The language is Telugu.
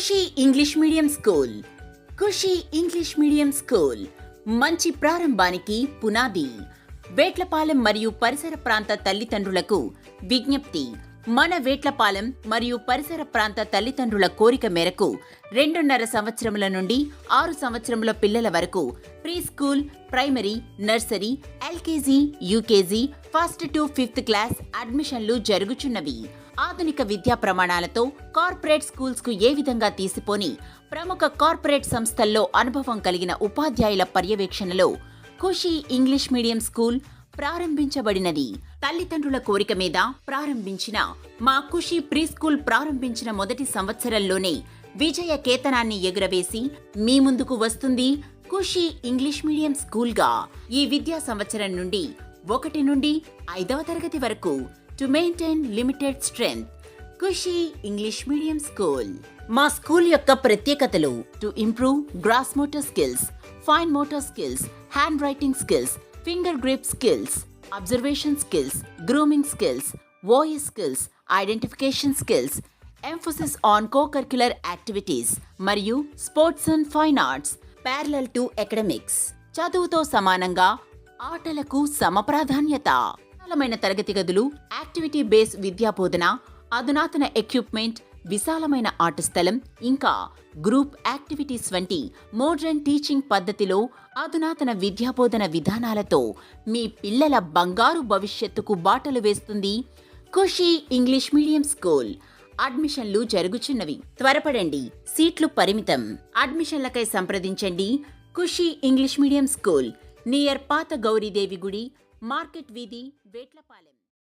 ఖుషి ఇంగ్లీష్ మీడియం స్కూల్. ఖుషి ఇంగ్లీష్ మీడియం స్కూల్ మంచి ప్రారంభానికి పునాది. వేట్లపాలెం మరియు పరిసర ప్రాంత తల్లిదండ్రులకు విజ్ఞప్తి. మన వేట్లపాలెం మరియు పరిసర ప్రాంత తల్లిదండ్రుల కోరిక మేరకు 2.5 సంవత్సరముల నుండి 6 సంవత్సరముల పిల్లల వరకు pre school, primary, nursery, LKG, UKG, 1st to 5th class అడ్మిషన్లు జరుగుచున్నవి. ఆధునిక విద్యా ప్రమాణాలతో కార్పొరేట్ స్కూల్స్ కు ఏ విధంగా తీసిపోని ప్రముఖ కార్పొరేట్ సంస్థల్లో అనుభవం కలిగిన ఉపాధ్యాయుల పర్యవేక్షణలో ఖుషి ఇంగ్లీష్ మీడియం స్కూల్ ప్రారంభించబడినది. తల్లిదండ్రుల కోరిక మీద ప్రారంభించిన మా ఖుషి ప్రీ స్కూల్ ప్రారంభించిన మొదటి సంవత్సరంలోనే విజయ కేతనాన్ని ఎగురవేసి మీ ముందుకు వస్తుంది ఖుషి ఇంగ్లీష్ మీడియం స్కూల్గా. ఈ విద్యా సంవత్సరం నుండి 1 నుండి 5వ తరగతి వరకు to maintain limited strength Khushi English medium school. మా స్కూల్ యొక్క ప్రత్యేకతలు: to improve gross motor skills, fine motor skills, hand writing skills, finger grip skills, observation skills, grooming skills, voice skills, identification skills, emphasis on cocurricular activities మరియు sports and fine arts parallel to academics. చదువుతో సమానంగా ఆటలకు సమప్రాధాన్యత. విశాలమైన తరగతి గదులు, యాక్టివిటీ బేస్ విద్యాబోధన, అధునాతన ఎక్విప్మెంట్, విశాలమైన ఆట స్థలం, ఇంకా గ్రూప్ యాక్టివిటీస్ వంటి మోడ్రన్ టీచింగ్ పద్ధతిలో అధునాతన విద్యాబోధన విధానాలతో మీ పిల్లల బంగారు భవిష్యత్తుకు బాటలు వేస్తుంది ఖుషి ఇంగ్లీష్ మీడియం స్కూల్. అడ్మిషన్లు జరుగుచున్నవి. త్వరపడండి, సీట్లు పరిమితం. అడ్మిషన్లకై సంప్రదించండి. ఖుషి ఇంగ్లీష్ మీడియం స్కూల్, నియర్ పాత గౌరీదేవి గుడి, మార్కెట్ వీధి, వేట్లపాలెం.